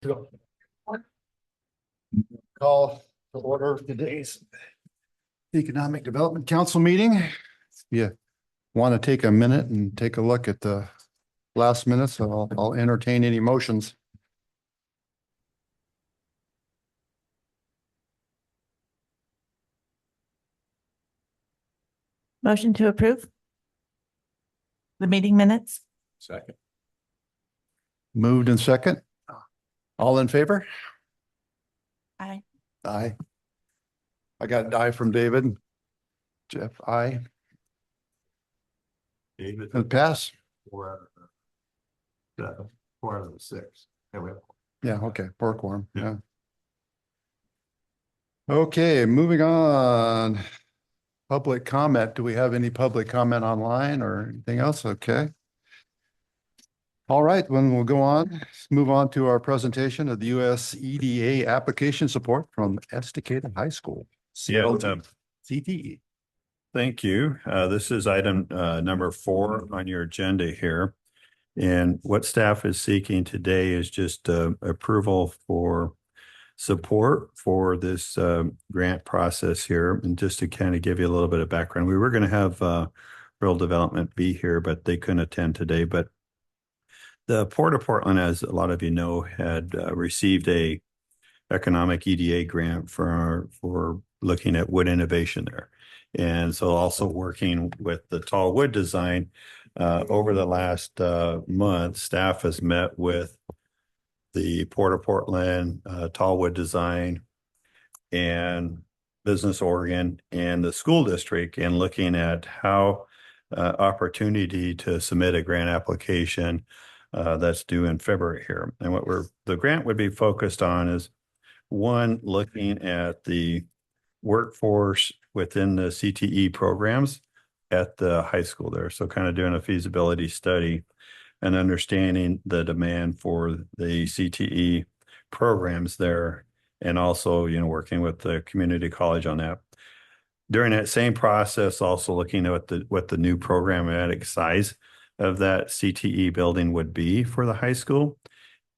to call to order today's Economic Development Council meeting. If you want to take a minute and take a look at the last minutes, I'll entertain any motions. Motion to approve the meeting minutes. Second. Moved and second. All in favor? Aye. Aye. I got an aye from David. Jeff, aye. David, And pass. 4 out of 4 out of the 6. Yeah, we have. Yeah, okay, pork worm, Yeah. yeah. Okay, moving on. Public comment. Do we have any public comment online or anything else? Okay. All right, then we'll go on. Let's move on to our presentation of the US EDA application support from Estacada High School. Yeah, CTE. Thank you. This is item number 4 on your agenda here. And what staff is seeking today is just approval for support for this grant process here. And just to kind of give you a little bit of background, we were going to have Rural Development be here, but they couldn't attend today. But the Port of Portland, as a lot of you know, had received a economic EDA grant for looking at wood innovation there. And so also working with the tall wood design over the last month, staff has met with the Port of Portland, tall wood design, and Business Oregon and the school district, and looking at how opportunity to submit a grant application that's due in February here. And what the grant would be focused on is, one, looking at the workforce within the CTE programs at the high school there. So kind of doing a feasibility study and understanding the demand for the CTE programs there, and also, working with the community college on that. During that same process, also looking at what the new programmatic size of that CTE building would be for the high school,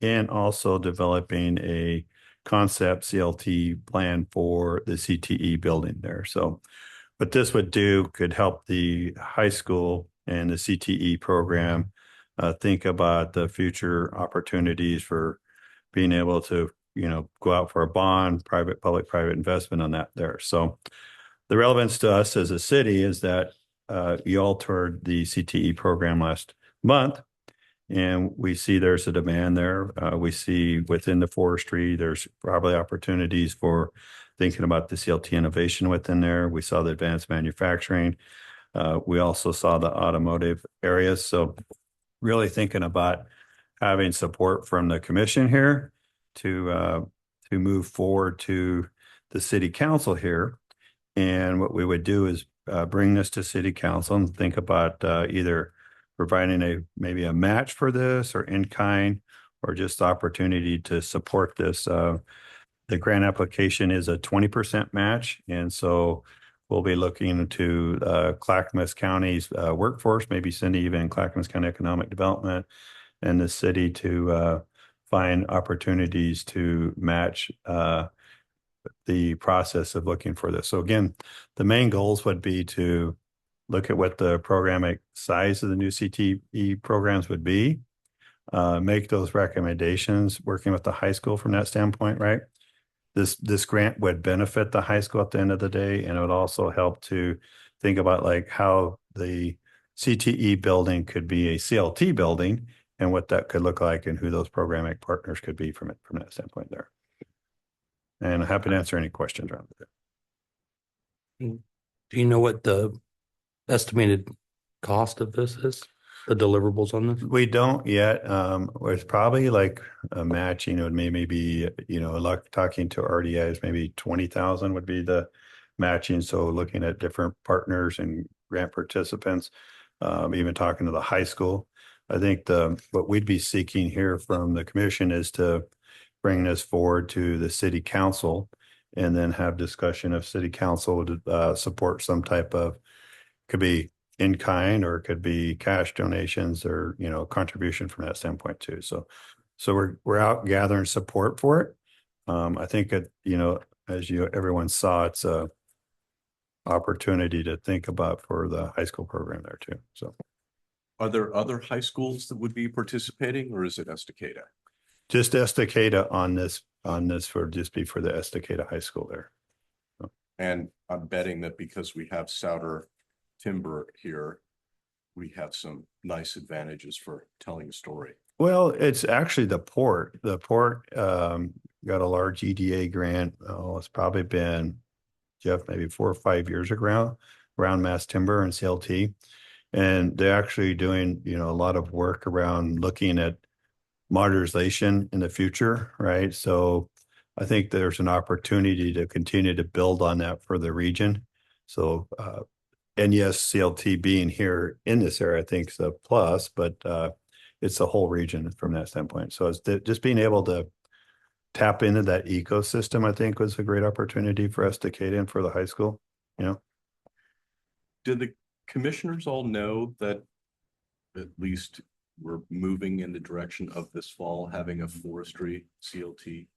and also developing a concept CLT plan for the CTE building there. So what this would do could help the high school and the CTE program think about the future opportunities for being able to, go out for a bond, public-private investment on that there. So the relevance to us as a city is that you all toured the CTE program last month, and we see there's a demand there. We see within the forestry, there's probably opportunities for thinking about the CLT innovation within there. We saw the advanced manufacturing. We also saw the automotive areas. So really thinking about having support from the commission here to move forward to the city council here. And what we would do is bring this to city council and think about either providing maybe a match for this, or in kind, or just the opportunity to support this. The grant application is a 20% match. And so we'll be looking to Clackamas County's workforce, maybe Cindy, even Clackamas County Economic Development, and the city to find opportunities to match the process of looking for this. So again, the main goals would be to look at what the programmatic size of the new CTE programs would be, make those recommendations, working with the high school from that standpoint, right? This grant would benefit the high school at the end of the day, and it would also help to think about like how the CTE building could be a CLT building and what that could look like, and who those programmatic partners could be from that standpoint there. And I'm happy to answer any questions around it. Do you know what the estimated cost of this is? The deliverables on this? We don't yet. It's probably like a match, it would maybe be, like talking to RDIs, maybe 20,000 would be the matching. So looking at different partners and grant participants, even talking to the high school. I think what we'd be seeking here from the commission is to bring this forward to the city council, and then have discussion of city council to support some type of, could be in kind, or it could be cash donations, or, contribution from that standpoint too. So So we're out gathering support for it. I think it, as everyone saw, it's a opportunity to think about for the high school program there too. So Are there other high schools that would be participating, or is it Estacada? just Estacada on this for just be for the Estacada High School there. And I'm betting that because we have Souter Timber here, we have some nice advantages for telling a story. Well, it's actually the port. The port got a large EDA grant. Oh, it's probably been, Jeff, maybe 4 or 5 years ago, around mass timber and CLT. And they're actually doing, a lot of work around looking at modernization in the future, right? So I think there's an opportunity to continue to build on that for the region. So, and yes, CLT being here in this area, I think is a plus, but it's the whole region from that standpoint. So it's just being able to tap into that ecosystem, I think was a great opportunity for us to cater in for the high school, Did the commissioners all know that at least we're moving in the direction of this fall, having a forestry CTE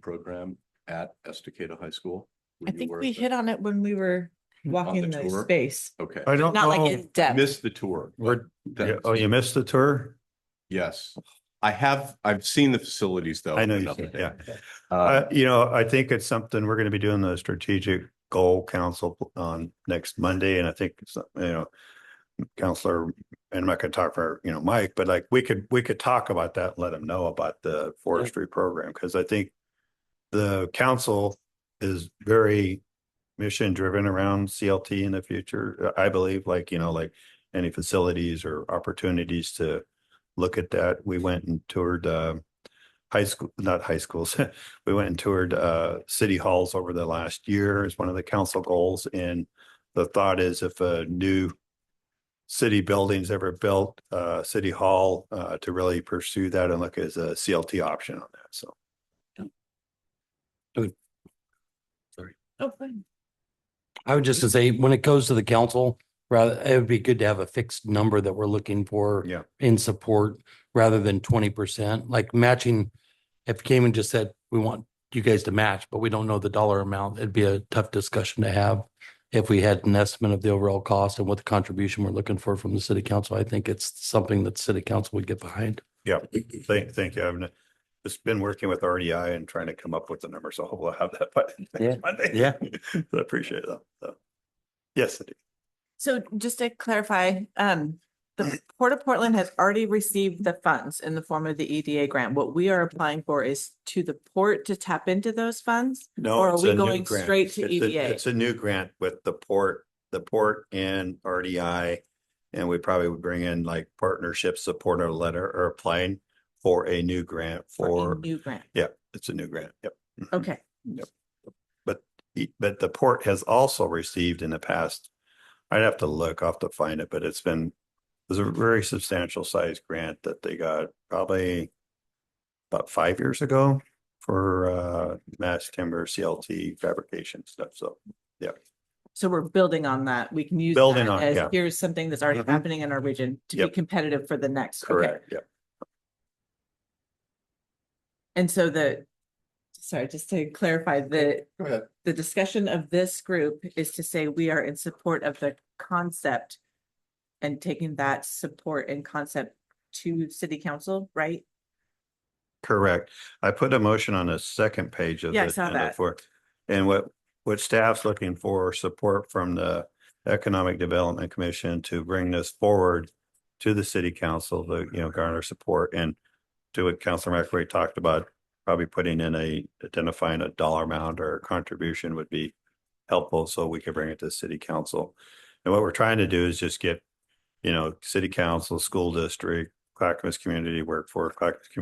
program at Estacada High School? Were I you think aware we of that? hit on it when we were walking the the tour? space. Okay, I don't Not like know. in depth. missed the tour. We're, That's- oh, you missed the tour? Yes, I've seen the facilities though. I know you another did, day. yeah. I think it's something we're going to be doing the strategic goal council on next Monday. And I think, Counselor, and I'm not going to talk for, Mike, but like we could talk about that and let him know about the forestry program. Cause I think the council is very mission driven around CLT in the future. I believe like any facilities or opportunities to look at that. We went and toured, not high schools. We went and toured city halls over the last year as one of the council goals. And the thought is if a new city building's ever built, city hall, to really pursue that and look as a CLT option on that. So Oh, fine. I would just to say, when it goes to the council, rather, it would be good to have a fixed number that we're looking for yeah, in support rather than 20%, like matching. If you came and just said, we want you guys to match, but we don't know the dollar amount, it'd be a tough discussion to have. If we had an estimate of the overall cost and what the contribution we're looking for from the city council, I think it's something that the city council would get behind. yeah. Thank you. I've just been working with RDI and trying to come up with the number. So hopefully I'll have that by next Monday. Yeah. So I appreciate that. So, yes, Cindy. So just to clarify, the Port of Portland has already received the funds in the form of the EDA grant. What we are applying for is to the port to tap into those funds? No, Or are it's we a new going grant. straight to It's a- EDA? It's a new grant with the port and RDI. And we probably would bring in like partnership support or letter or applying for a new grant For a for, new grant. yeah, it's a new grant. Yep. Okay. But the port has also received in the past, I'd have to look, I'll have to find it, but it was a very substantial size grant that they got probably about 5 years ago for mass timber, CLT fabrication stuff. So, yeah. So we're building on that. We can use Building that on, as yeah. here's something that's already Mhm. happening in our region to be Yep. competitive for the next. Okay. Correct. Yeah. And so sorry, just to clarify, Go ahead. the discussion of this group is to say we are in support of the concept and taking that support and concept to city council, right? Correct. I put a motion on the second page of Yeah, I the saw agenda that. for, and what staff's looking for support from the Economic Development Commission to bring this forward to the city council to, garner support, and to what Councilor McRae talked about, probably putting in identifying a dollar amount or contribution would be helpful so we can bring it to the city council. And what we're trying to do is just get, city council, school district, Clackamas Community Workforce,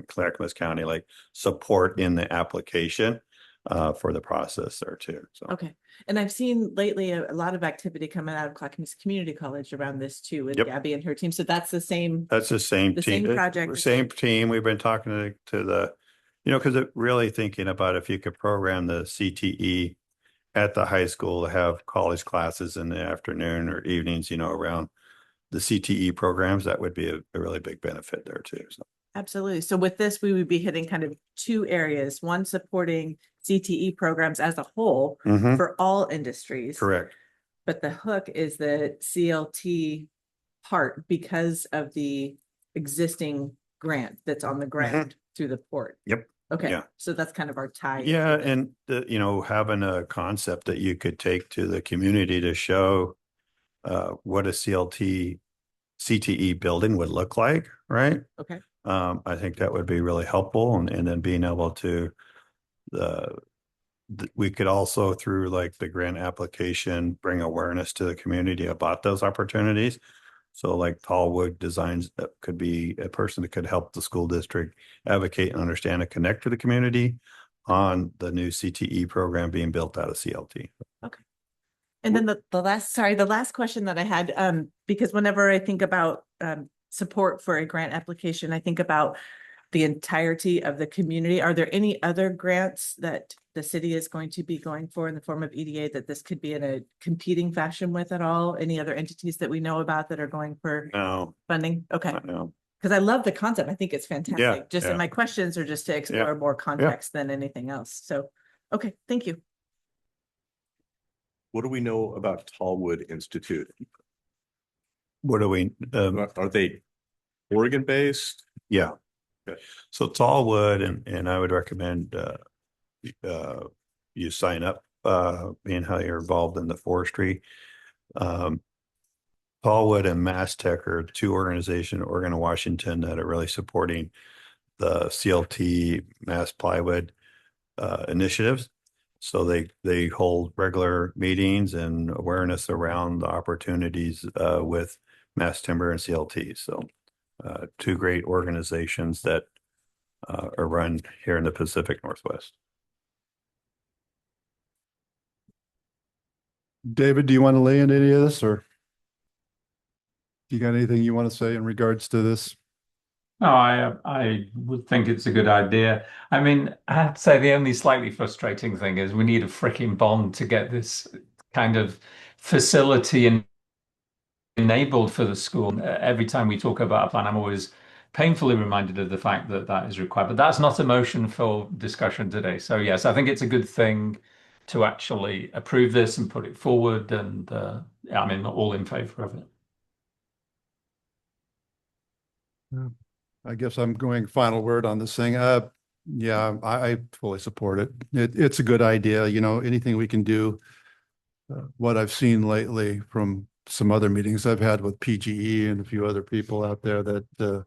Clackamas County, like support in the application for the process there too. So, Okay. And I've seen lately a lot of activity coming out of Clackamas Community College around this too, with Yep. Gabby and her team. So that's the same. that's the same The team. same project. Same team. We've been talking to the, because it really thinking about if you could program the CTE at the high school to have college classes in the afternoon or evenings, around the CTE programs, that would be a really big benefit there too. So, Absolutely. So with this, we would be hitting kind of two areas, one supporting CTE programs as a whole Mhm. for all industries. Correct. But the hook is the CLT part because of the existing grant that's on the ground through the port. Yep. Okay, Yeah. so that's kind of our tie. Yeah, into the- and you know, having a concept that you could take to the community to show what a CTE building would look like, right? Okay, I think that would be really helpful, and then being able to we could also through like the grant application bring awareness to the community about those opportunities. So like Tallwood Designs could be a person that could help the school district advocate and understand and connect to the community on the new CTE program being built out of CLT. and then the last question that I had, because whenever I think about support for a grant application, I think about the entirety of the community. Are there any other grants that the city is going to be going for in the form of EDA that this could be in a competing fashion with at all? Any other entities that we know about that are going for No, funding? Okay, I know. because I love the concept. I think it's fantastic. Just yeah. in my questions are just to explore more context than anything else. So, okay, thank you. What do we know about Tallwood Institute? What do we, Are they Oregon based? yeah. Okay. So Tallwood, and I would recommend you sign up, being how you're involved in the forestry. Tallwood and Mass Tech are two organizations, Oregon and Washington, that are really supporting the CLT Mass Plywood initiatives. So they hold regular meetings and awareness around the opportunities with Mass Timber and CLT. So two great organizations that are run here in the Pacific Northwest. David, do you want to lay in any of this, or you got anything you want to say in regards to this? No, I would think it's a good idea. I mean, I have to say the only slightly frustrating thing is we need a freaking bond to get this kind of facility enabled for the school. Every time we talk about a plan, I'm always painfully reminded of the fact that that is required. But that's not a motion for discussion today. So yes, I think it's a good thing to actually approve this and put it forward. And I mean, all in favor of it. I guess I'm going final word on this thing. Yeah, I fully support it. It's a good idea. You know, anything we can do. What I've seen lately from some other meetings I've had with PGE and a few other people out there, that the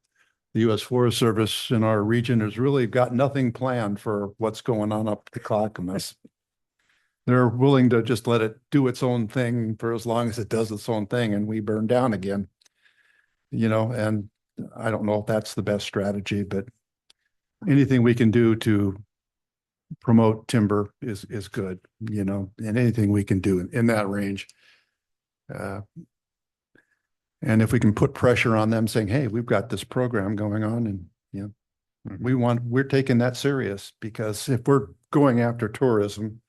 U.S. Forest Service in our region has really got nothing planned for what's going on up the Clackamas. They're willing to just let it do its own thing for as long as it does its own thing, and we burn down again. You know, and I don't know if that's the best strategy, but anything we can do to promote timber is good, you know, and anything we can do in that range. And if we can put pressure on them saying, hey, we've got this program going on, and, you know, we're taking that serious, because if we're going after tourism,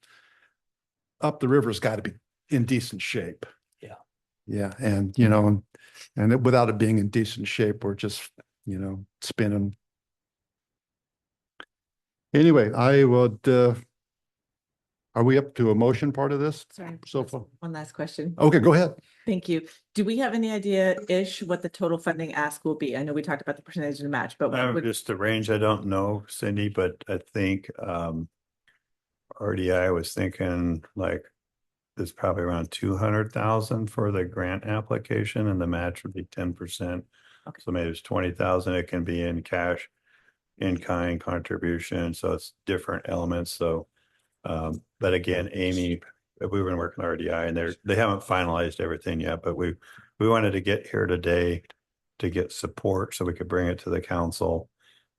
up the river's got to be in decent shape. Yeah. Yeah. And, you know, and without it being in decent shape, we're just, you know, spinning. Anyway, I would, are we up to a motion part of this? Sorry. So far. One last question. Okay, go ahead. Thank you. Do we have any idea-ish what the total funding ask will be? I know we talked about the percentage of the match, but what would, Just the range, I don't know, Cindy, but I think RDI was thinking like it's probably around 200,000 for the grant application, and the match would be 10%. Okay. So maybe it's 20,000. It can be in cash, in kind contribution. So it's different elements. So, but again, Amy, we've been working on RDI, and they haven't finalized everything yet, but we wanted to get here today to get support so we could bring it to the council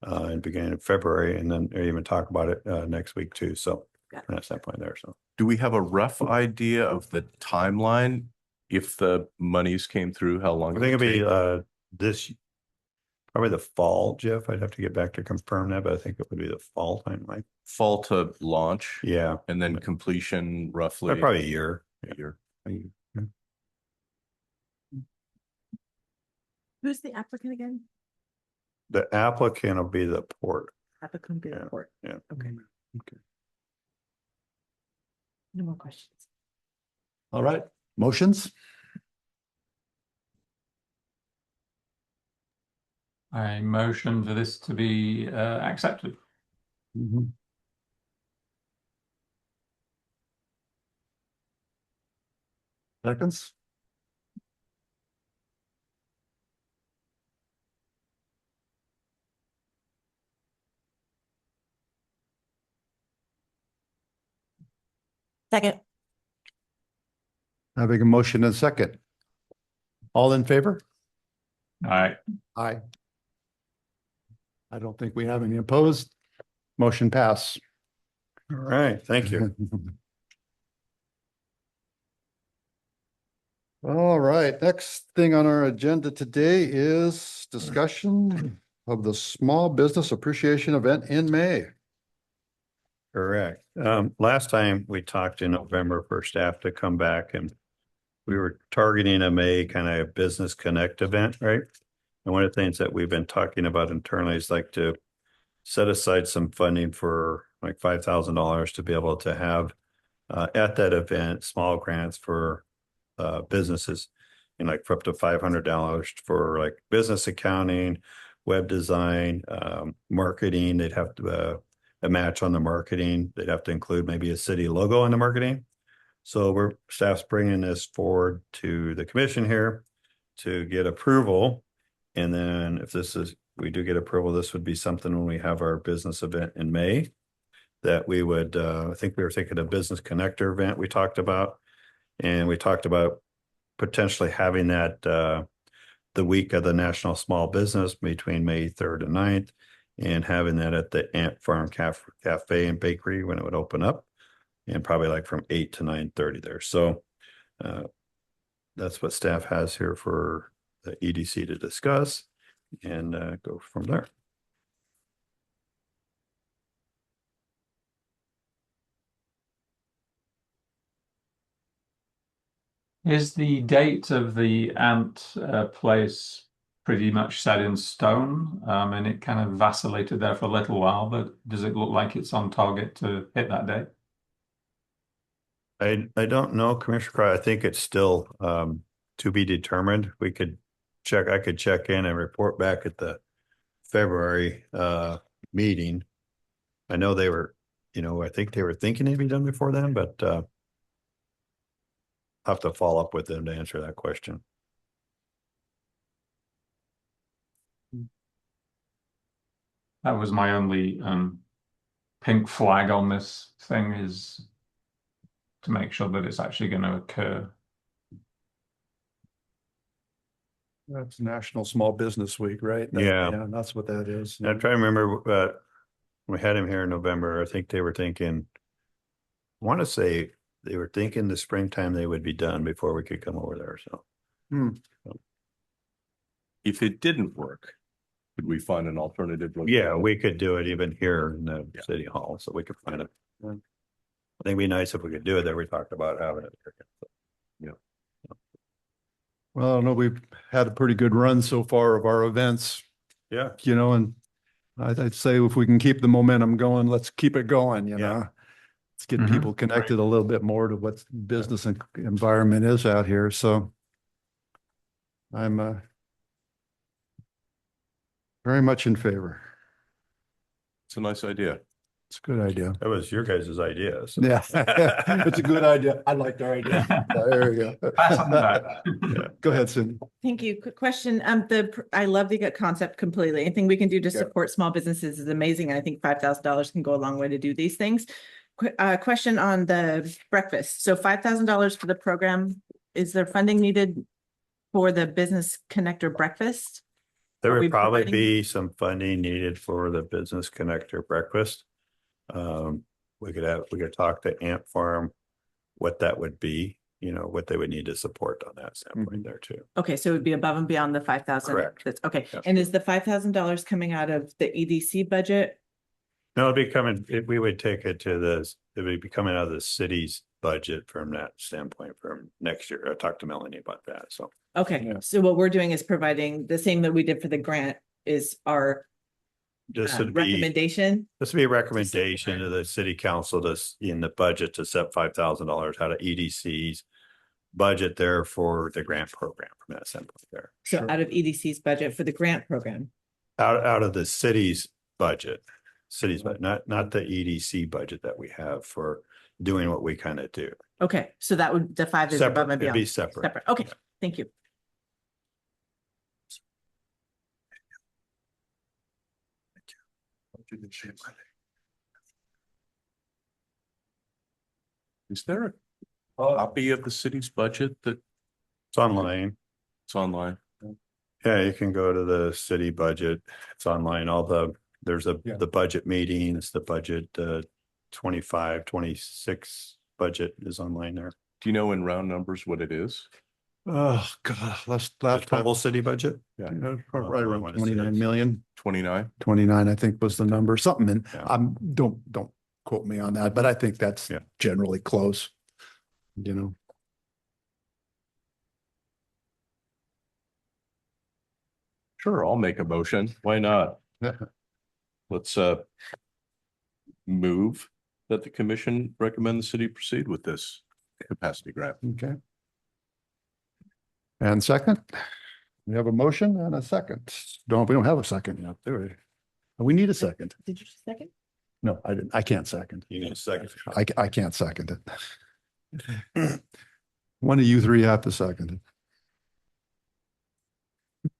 in beginning of February, and then even talk about it next week too. So that's that point there. So Do we have a rough idea of the timeline? If the monies came through, how long? I think it it'd would be probably the fall, Jeff. I'd have to get back to confirm that, but I think it would be the fall timeline. fall to launch? Yeah, And then completion roughly probably a year. a year. who's the applicant again? The applicant will be the port. Applicant be the Yeah, port. yeah. Okay. Okay. No more questions. All right, motions? I motion for this to be accepted. Seconds? Second. Having a motion and a second. All in favor? All right. Aye. I don't think we have any opposed. Motion pass. All right, thank you. All right, next thing on our agenda today is discussion of the Small Business Appreciation Event in May. Correct. Last time we talked in November for staff to come back, and we were targeting a May kind of business connect event, right? And one of the things that we've been talking about internally is like to set aside some funding for like $5,000 to be able to have at that event, small grants for businesses, and like for up to $500 for like business accounting, web design, marketing. They'd have to a match on the marketing. They'd have to include maybe a city logo on the marketing. So staff's bringing this forward to the commission here to get approval. And then if we do get approval, this would be something when we have our business event in May that we would, I think we were thinking a business connector event we talked about. And we talked about potentially having that the week of the National Small Business between May 3rd and 9th, and having that at the Ant Farm Cafe and Bakery when it would open up, and probably like from 8 to 9:30 there. So that's what staff has here for the EDC to discuss and go from there. Is the date of the Ant place pretty much set in stone? And it kind of vacillated there for a little while, but does it look like it's on target to hit that date? I don't know, Commissioner Cry. I think it's still to be determined. I could check in and report back at the February meeting. I know they were, I think they were thinking it'd be done before then, but I'll have to follow up with them to answer that question. That was my only pink flag on this thing, is to make sure that it's actually going to occur. That's National Small Business Week, right? Yeah. That's what that is. I'm trying to remember, we had him here in November. I think they were thinking, I want to say they were thinking the springtime they would be done before we could come over there. So If it didn't work, could we find an alternative? yeah, we could do it even here in the Yeah. city hall, so we could find it. Yeah. I think it'd be nice if we could do it there. We talked about having it. Well, I know we've had a pretty good run so far of our events, Yeah. and I'd say if we can keep the momentum going, let's keep it going, Yeah. Let's get Mhm. people connected a little bit more to what business and environment is out here. So I'm very much in favor. It's a nice idea. It's a good idea. That was your guys' idea. So. Yeah, it's a good idea. I like our idea. There we go. Pass on that. Go ahead, Cindy. Thank you. Quick question. I love the concept completely. Anything we can do to Yeah. support small businesses is amazing. And I think $5,000 can go a long way to do these things. Question on the breakfast. So $5,000 for the program. Is there funding needed for the Business Connector breakfast? There Are we would probably providing- be some funding needed for the Business Connector breakfast. We could talk to Ant Farm, what that would be, what they would need to support on that standpoint there too. Okay, so it would be above and beyond the 5,000. Correct. That's okay. Yeah. And is the $5,000 coming out of the EDC budget? No, we would take it it would be coming out of the city's budget from that standpoint from next year. I talked to Melanie about that, so. Okay, Yeah. so what we're doing is providing the same that we did for the grant is our This would be, recommendation. this would be a recommendation to the city council to, in the budget to set $5,000 out of EDC's budget there for the grant program from that standpoint there. So out of EDC's budget for the grant program. Out of the city's budget, but not the EDC budget that we have for doing what we kind of do. Okay, so that would, the 5 is above Separate, and it'd be beyond. separate. Separate. Okay, thank you. Is there a copy of the city's budget that's It's online. online? Yeah, you can go to the city budget. It's online. There's Yeah. the budget meetings, the budget 25, 26 budget is online there. Do you know in round numbers what it is? Oh, God, last The time, total city budget? right around What is it? 29 million. 29? 29, I think was the number, something, and Yeah. don't quote me on that, but I think that's Yeah. generally close. You know, Sure, I'll make a motion. Why not? Let's move that the commission recommend the city proceed with this capacity grant. okay. And second, we have a motion and a second. We don't have a second yet, do we? We need a second. Did you second? No, I didn't. I can't second. You need a second. I can't second it. One of you three have to second it.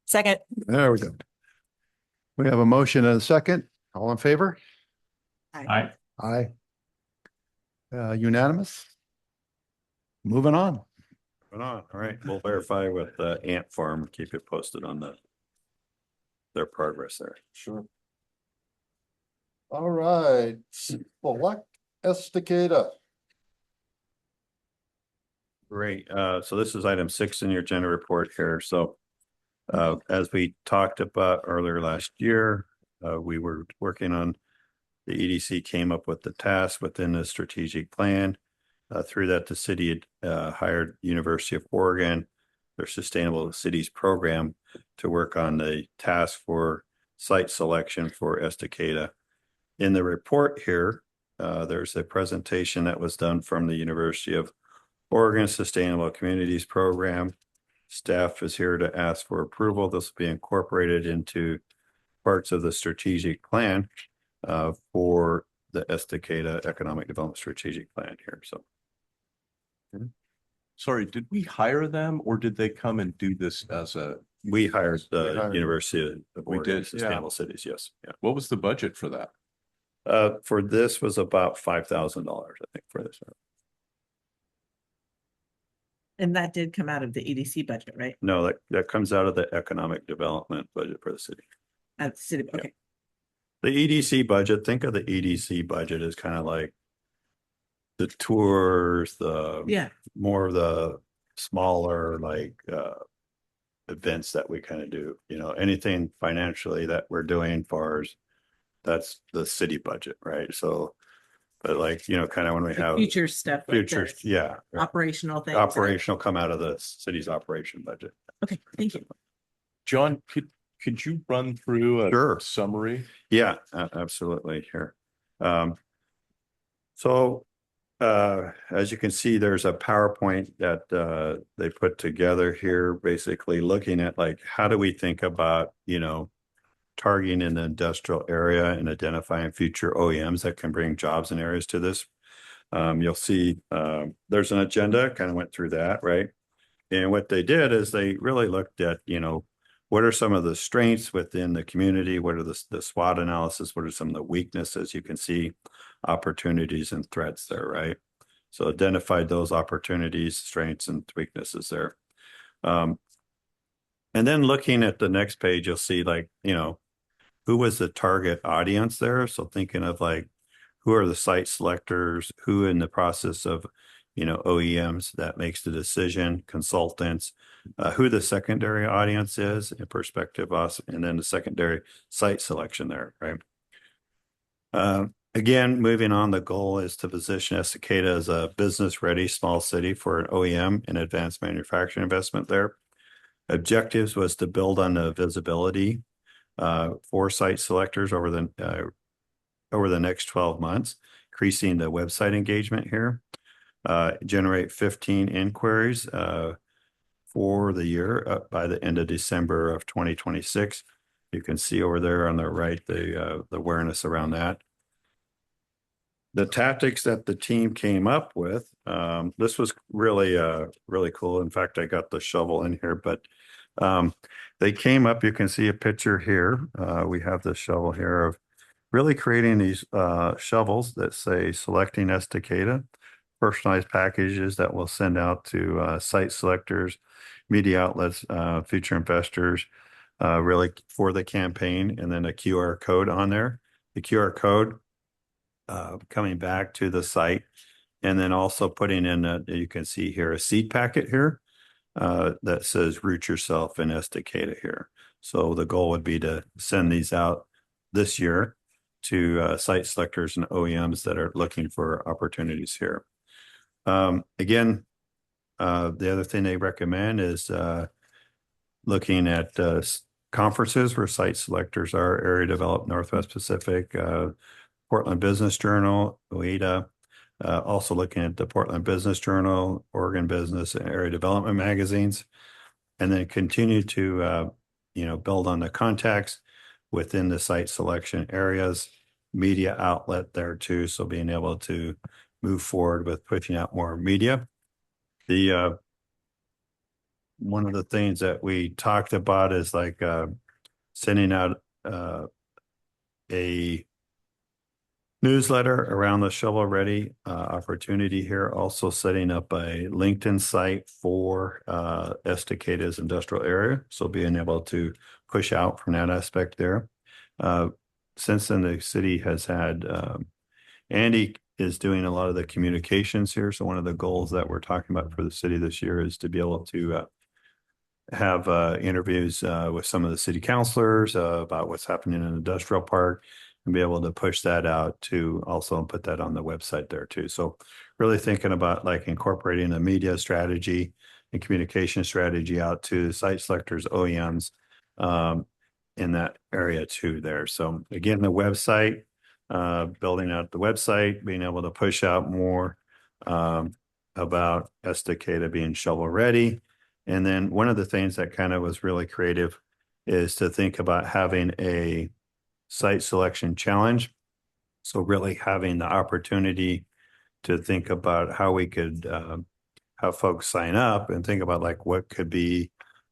Second. There we go. We have a motion and a second. All in favor? I, Aye. Unanimous? Moving on. All right, we'll verify with Ant Farm, keep it posted on their progress there. Sure. All right, select Estacada. Great. So this is item 6 in your agenda report here. So as we talked about earlier last year, we were working on the EDC came up with the task within the strategic plan. Through that, the city had hired University of Oregon, their Sustainable Cities program, to work on the task for site selection for Estacada. In the report here, there's a presentation that was done from the University of Oregon Sustainable Communities Program. Staff is here to ask for approval. This will be incorporated into parts of the strategic plan for the Estacada Economic Development Strategic Plan here. So Sorry, did we hire them or did they come and do this as a, we hired the We hired- University of We Oregon did, Sustainable Cities. Yes. Yeah. what was the budget for that? For this was about $5,000, I think, for this. And that did come out of the EDC budget, right? No, that comes out of the economic development budget for the city. At the city, Yeah. okay. The EDC budget, think of the EDC budget as kind of like the tours, the Yeah, more of the smaller like events that we kind of do, you know, anything financially that we're doing far as that's the city budget, right? So, but like, you know, kind of when we the have future stuff. like future, this, yeah, Operational things. operational come out of the city's operation budget. Okay, thank you. John, could you run through Sure. a summary? Yeah, absolutely. Here. So, as you can see, there's a PowerPoint that they put together here, basically looking at like, how do we think about, you know, targeting an industrial area and identifying future OEMs that can bring jobs and areas to this. You'll see there's an agenda, kind of went through that, right? And what they did is they really looked at, you know, what are some of the strengths within the community? What are the SWOT analysis? What are some of the weaknesses? You can see opportunities and threats there, right? So identified those opportunities, strengths, and weaknesses there. And then looking at the next page, you'll see like, you know, who was the target audience there? So thinking of like, who are the site selectors, who in the process of, you know, OEMs that makes the decision, consultants, who the secondary audience is in perspective us, and then the secondary site selection there, right? Again, moving on, the goal is to position Estacada as a business-ready small city for an OEM and advanced manufacturing investment there. Objectives was to build on the visibility for site selectors over the next 12 months, increasing the website engagement here. Generate 15 inquiries for the year by the end of December of 2026. You can see over there on the right the awareness around that. The tactics that the team came up with, this was really really cool. In fact, I got the shovel in here, but they came up. You can see a picture here. We have this shovel here of really creating these shovels that say selecting Estacada, personalized packages that we'll send out to site selectors, media outlets, future investors, really for the campaign, and then a QR code on there. The QR code coming back to the site, and then also putting in, you can see here, a seed packet here that says root yourself in Estacada here. So the goal would be to send these out this year to site selectors and OEMs that are looking for opportunities here. Again, the other thing they recommend is looking at conferences where site selectors are: Area Developed Northwest Pacific, Portland Business Journal, OEDA, also looking at the Portland Business Journal, Oregon Business, and Area Development magazines, and then continue to build on the contacts within the site selection areas, media outlet there too. So being able to move forward with pushing out more media. The one of the things that we talked about is like sending out a newsletter around the shovel ready opportunity here. Also setting up a LinkedIn site for Estacada's industrial area. So being able to push out from that aspect there. Since then, the city has had, Andy is doing a lot of the communications here. So one of the goals that we're talking about for the city this year is to be able to have interviews with some of the city councilors about what's happening in the industrial park, and be able to push that out to also put that on the website there too. So really thinking about like incorporating a media strategy and communication strategy out to site selectors, OEMs in that area too there. So again, the website, building out the website, being able to push out more about Estacada being shovel ready. And then one of the things that kind of was really creative is to think about having a site selection challenge. So really having the opportunity to think about how we could have folks sign up and think about like what could be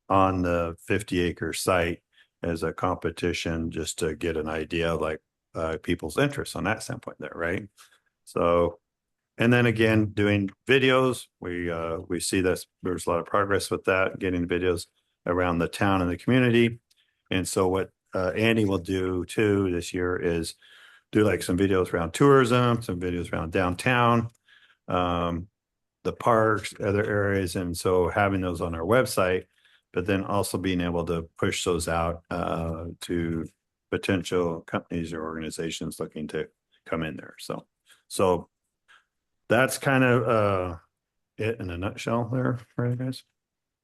on the 50-acre site as a competition, just to get an idea of like people's interests on that standpoint there, right? So, and then again, doing videos, we see that there's a lot of progress with that, getting videos around the town and the community. And so what Andy will do too this year is do like some videos around tourism, some videos around downtown, the parks, other areas. And so having those on our website, but then also being able to push those out to potential companies or organizations looking to come in there. So that's kind of it in a nutshell there for you guys.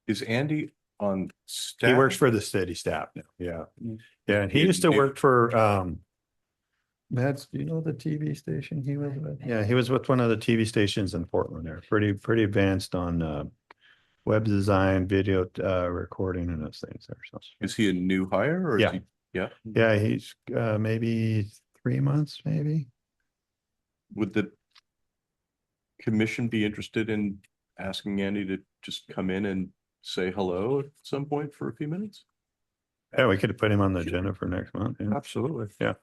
Is Andy on staff? He works for the city staff now. Yeah. Yeah. And he used to work for Mads, do you know the TV station he was with? Yeah, he was with one of the TV stations in Portland there. Pretty advanced on web design, video recording, and those things there. So Is he a new hire or Yeah. is he? Yeah. yeah, he's maybe 3 months, maybe. Would the commission be interested in asking Andy to just come in and say hello at some point for a few minutes? Yeah, we could put him on the agenda for next month. Yeah. Absolutely. Yeah.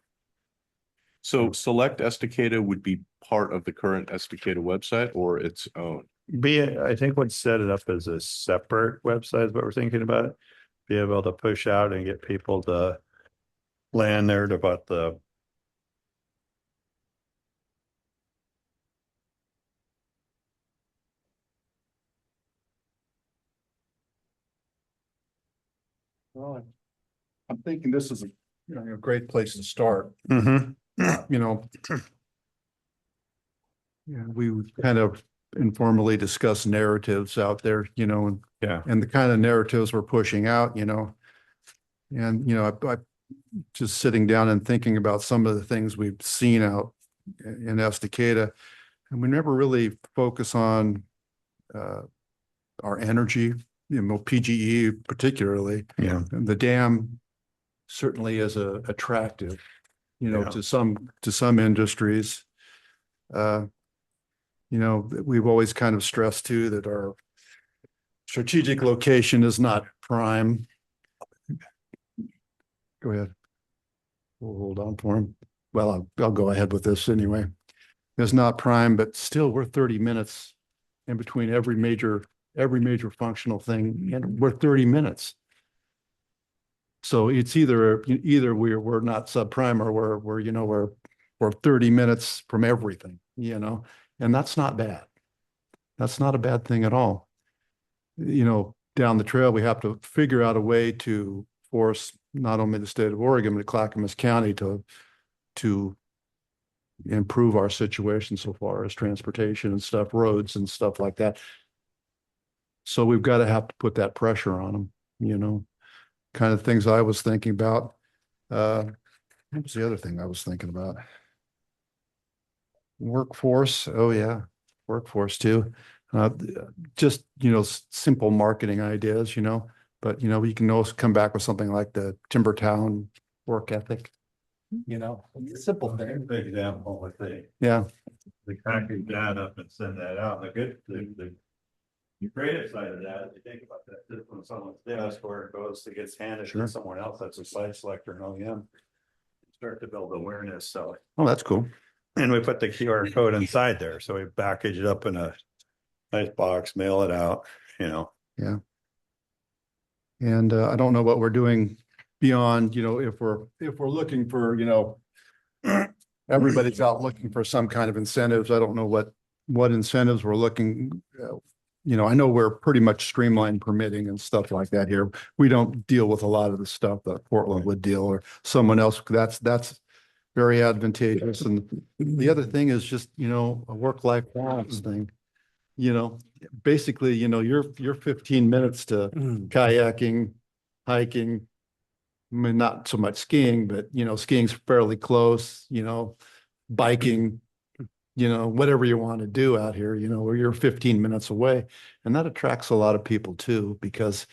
So Select Estacada would be part of the current Estacada website or its own? I think we'd set it up as a separate website is what we're thinking about. Be able to push out and get people to land there about the Well, I'm thinking this is a great place to start. Mhm. Yeah, we would kind of informally discuss narratives out there, Yeah. and the kind of narratives we're pushing out, and, I just sitting down and thinking about some of the things we've seen out in Estacada. And we never really focus on our energy, PGE particularly. Yeah. And the dam certainly is attractive, Yeah. to some industries. We've always kind of stressed too that our strategic location is not prime. Go ahead. We'll hold on for him. Well, I'll go ahead with this anyway. It's not prime, but still we're 30 minutes in between every major functional thing, and we're 30 minutes. So it's either we're not subprime or we're 30 minutes from everything, and that's not bad. That's not a bad thing at all. Down the trail, we have to figure out a way to force not only the state of Oregon, but Clackamas County to improve our situation so far as transportation and stuff, roads and stuff like that. So we've got to have to put that pressure on them, kind of things I was thinking about. What was the other thing I was thinking about? Workforce. Oh yeah. Workforce too. Just, simple marketing ideas, but, you can also come back with something like the Timbertown work ethic, it's a simple thing. Big example with Yeah. the package that up and send that out. The creative side of that, if you think about that, sits on someone's desk where it goes, it gets handed Sure. to someone else that's a site selector and OEM. Start to build awareness. So, Oh, that's cool. and we put the QR code inside there. So we package it up in a nice box, mail it out, Yeah. And I don't know what we're doing beyond, if we're looking for, everybody's out looking for some kind of incentives. I don't know what incentives we're looking. I know we're pretty much streamlined permitting and stuff like that here. We don't deal with a lot of the stuff that Portland would deal or someone else. That's very advantageous. And the other thing is just, a work-life balance thing. Basically, you're 15 minutes to kayaking, hiking. I mean, not so much skiing, but skiing's fairly close, biking, whatever you want to do out here, where you're 15 minutes away. And that attracts a lot of people too, because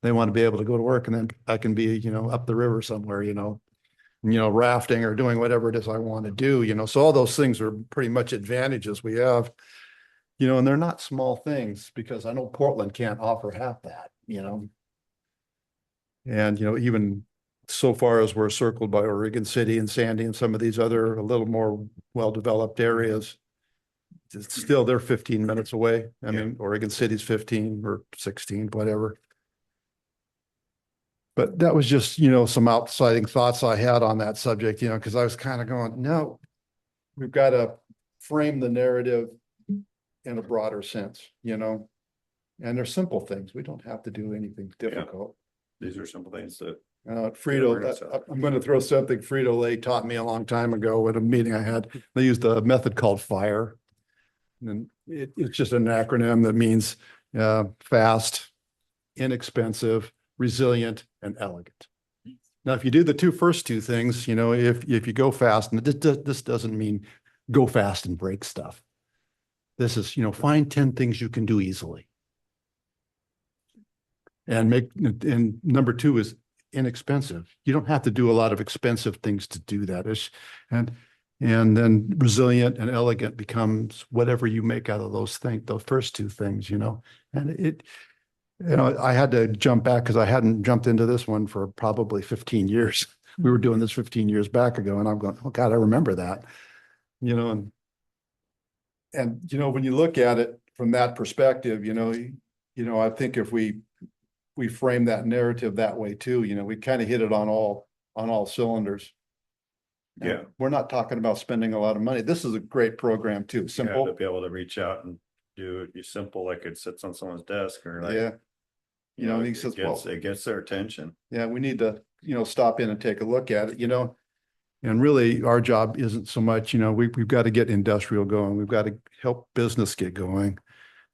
they want to be able to go to work and then I can be, up the river somewhere, rafting or doing whatever it is I want to do, so all those things are pretty much advantages we have. And they're not small things because I know Portland can't offer half that, And, even so far as we're circled by Oregon City and Sandy and some of these other a little more well-developed areas, it's still they're 15 minutes away. I mean, Oregon City's 15 or 16, whatever. But that was just, some outsiding thoughts I had on that subject, because I was kind of going, no, we've got to frame the narrative in a broader sense, and they're simple things. We don't have to do anything difficult. These are simple things that I'm going to throw something Frito-Lay taught me a long time ago at a meeting I had. They used a method called FIRE. And it's just an acronym that means fast, inexpensive, resilient, and elegant. Now, if you do the first two things, if you go fast, and this doesn't mean go fast and break stuff. This is, find 10 things you can do easily. And number two is inexpensive. You don't have to do a lot of expensive things to do that. And then resilient and elegant becomes whatever you make out of those first two things, and I had to jump back because I hadn't jumped into this one for probably 15 years. We were doing this 15 years back ago and I'm going, oh God, I remember that, and when you look at it from that perspective, I think if we frame that narrative that way too, we kind of hit it on all cylinders. Yeah. We're not talking about spending a lot of money. This is a great program too. Simple. to be able to reach out and do it, be simple, like it sits on someone's desk or like. Yeah. He says, It gets their attention. yeah, we need to, stop in and take a look at it, and really our job isn't so much, we've got to get industrial going. We've got to help business get going.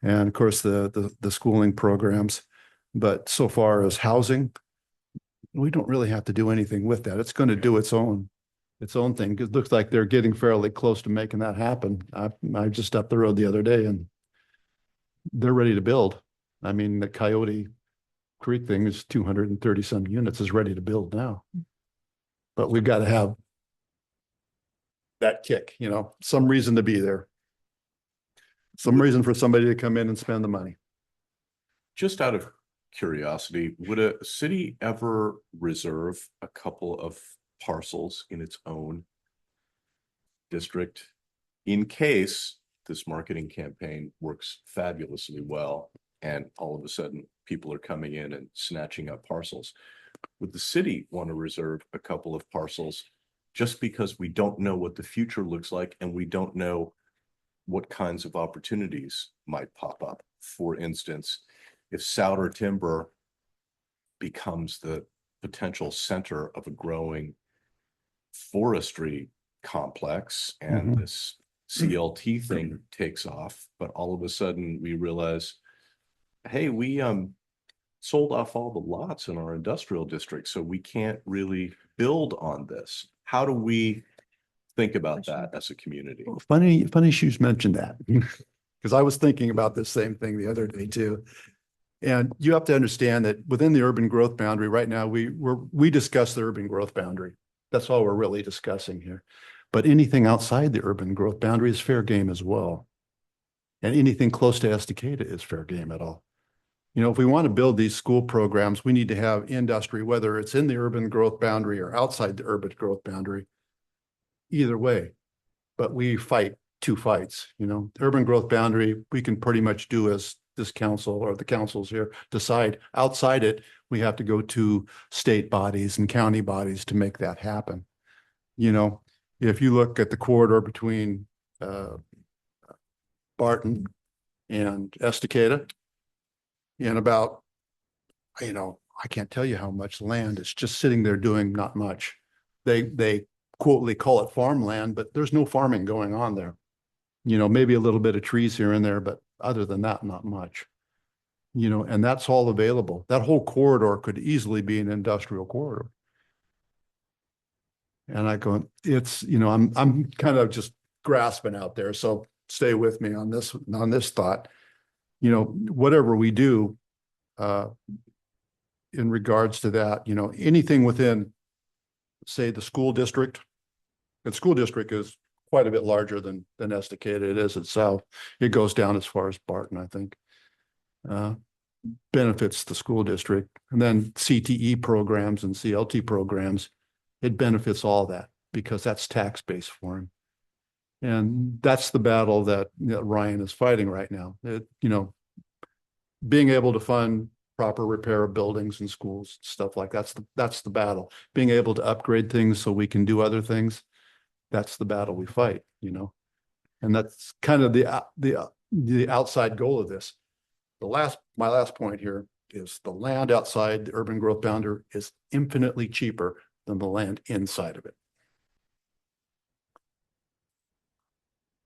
And of course, the schooling programs, but so far as housing, we don't really have to do anything with that. It's going to do its own thing. It looks like they're getting fairly close to making that happen. I just up the road the other day and they're ready to build. I mean, the Coyote Creek thing is 230 some units is ready to build now. But we've got to have that kick, some reason to be there. Some reason for somebody to come in and spend the money. Just out of curiosity, would a city ever reserve a couple of parcels in its own district in case this marketing campaign works fabulously well and all of a sudden people are coming in and snatching up parcels? Would the city want to reserve a couple of parcels just because we don't know what the future looks like and we don't know what kinds of opportunities might pop up? For instance, if Souder Timber becomes the potential center of a growing forestry complex and Mhm. this CLT thing takes off, but all of a sudden we realize, hey, we sold off all the lots in our industrial district, so we can't really build on this. How do we think about that as a community? Well, funny you should mention that because I was thinking about this same thing the other day too. And you have to understand that within the urban growth boundary right now, we discuss the urban growth boundary. That's all we're really discussing here. But anything outside the urban growth boundary is fair game as well. And anything close to Estacada is fair game at all. If we want to build these school programs, we need to have industry, whether it's in the urban growth boundary or outside the urban growth boundary. Either way, but we fight two fights, The urban growth boundary, we can pretty much do as this council or the councils here decide. Outside it, we have to go to state bodies and county bodies to make that happen. If you look at the corridor between Barton and Estacada, and about, I can't tell you how much land is just sitting there doing not much. They quote, they call it farmland, but there's no farming going on there. Maybe a little bit of trees here and there, but other than that, not much. And that's all available. That whole corridor could easily be an industrial corridor. And I go, it's, I'm kind of just grasping out there. So stay with me on this thought. Whatever we do in regards to that, anything within, say, the school district. The school district is quite a bit larger than Estacada. It is itself. It goes down as far as Barton, I think. Benefits the school district. And then CTE programs and CLT programs, it benefits all that because that's tax base for them. And that's the battle that Ryan is fighting right now. Being able to fund proper repair of buildings and schools, stuff like that's the battle. Being able to upgrade things so we can do other things, that's the battle we fight, And that's kind of the outside goal of this. My last point here is the land outside the urban growth boundary is infinitely cheaper than the land inside of it.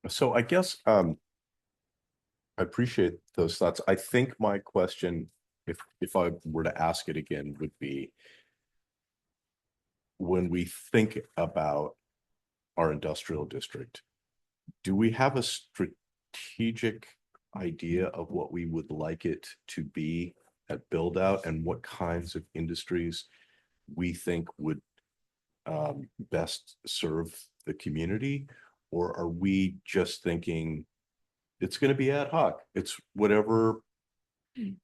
So I guess I appreciate those thoughts. I think my question, if I were to ask it again, would be, when we think about our industrial district, do we have a strategic idea of what we would like it to be at build out and what kinds of industries we think would best serve the community? Or are we just thinking it's going to be ad hoc? It's whatever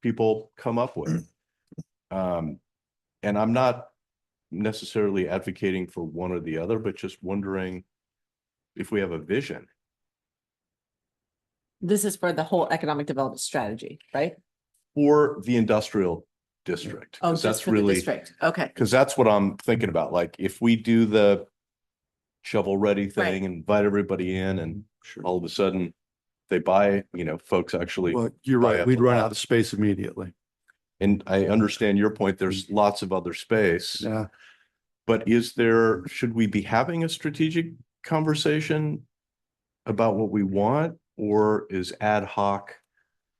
people come up with. And I'm not necessarily advocating for one or the other, but just wondering if we have a vision. This is for the whole economic development strategy, right? For the industrial district. Oh, 'Cause just that's for the really, district. Okay. because that's what I'm thinking about. Like, if we do the shovel ready thing and invite everybody in and all of a sudden they buy, folks actually. Well, you're buy right. up We'd the run lot. out of space immediately. And I understand your point. There's lots of other space. Yeah. But should we be having a strategic conversation about what we want, or is ad hoc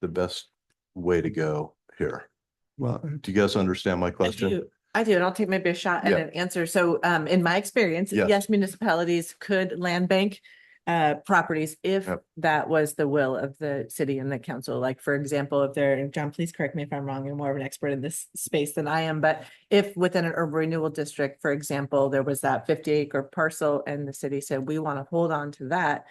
the best way to go here? Well, Do you guys understand my question? I do, and I'll take maybe a shot at Yeah. an answer. So in my experience, Yes. yes, municipalities could land bank properties if Yep. that was the will of the city and the council. Like, for example, if they're, and John, please correct me if I'm wrong, you're more of an expert in this space than I am, but if within an urban renewal district, for example, there was that 50-acre parcel and the city said, we want to hold on to that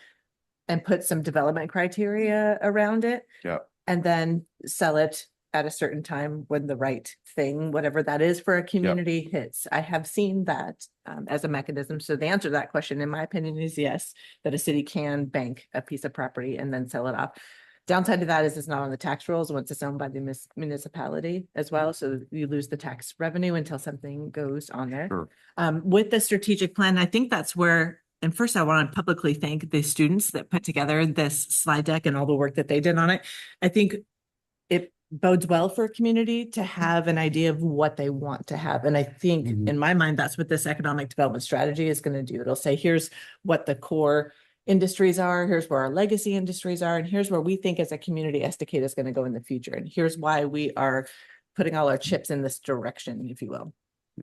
and put some development criteria around it. Yeah. And then sell it at a certain time when the right thing, whatever that is for a community hits. I have seen that as a mechanism. So the answer to that question, in my opinion, is yes, that a city can bank a piece of property and then sell it off. Downside to that is it's not on the tax rolls once it's owned by the municipality as well. So you lose the tax revenue until something goes on there. Sure. With the strategic plan, I think that's where, and first I want to publicly thank the students that put together this slide deck and all the work that they did on it. I think it bodes well for a community to have an idea of what they want to have. And I think Mhm. in my mind, that's what this economic development strategy is going to do. It'll say, here's what the core industries are, here's where our legacy industries are, and here's where we think as a community Estacada is going to go in the future. And here's why we are putting all our chips in this direction, if you will.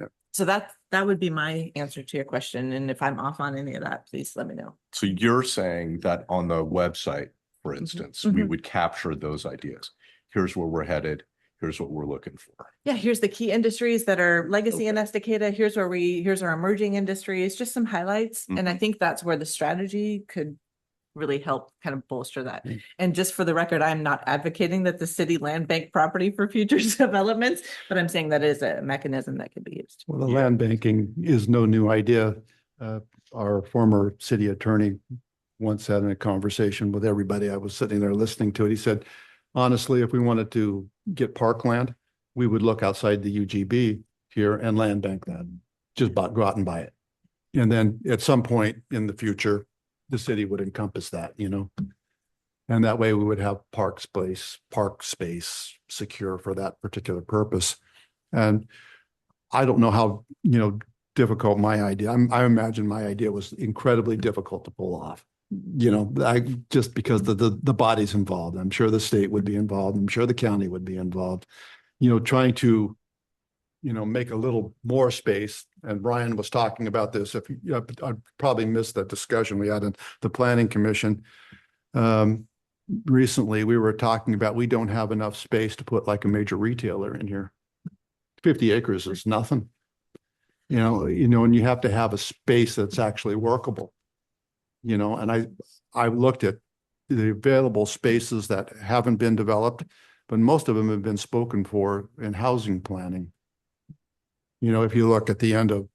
Yep. So that would be my answer to your question. And if I'm off on any of that, please let me know. So you're saying that on the website, for instance, we Mhm. would capture those ideas. Here's where we're headed. Here's what we're looking for. Yeah, here's the key industries that are legacy in Estacada. Here's our emerging industries, just some highlights. And I think that's where the strategy could really help kind of bolster that. Mm. And just for the record, I'm not advocating that the city land bank property for future developments, but I'm saying that is a mechanism that could be used. Well, the land banking is no new idea. Our former city attorney once had a conversation with everybody. I was sitting there listening to it. He said, honestly, if we wanted to get parkland, we would look outside the UGB here and land bank that. Just go out and buy it. And then at some point in the future, the city would encompass that, And that way we would have park space secure for that particular purpose. And I don't know how, difficult my idea. I imagine my idea was incredibly difficult to pull off. Just because the bodies involved. I'm sure the state would be involved. I'm sure the county would be involved. Trying to, make a little more space. And Brian was talking about this. I probably missed that discussion we had in the Planning Commission. Recently, we were talking about we don't have enough space to put like a major retailer in here. 50 acres is nothing. And you have to have a space that's actually workable. And I looked at the available spaces that haven't been developed, but most of them have been spoken for in housing planning. If you look at the end of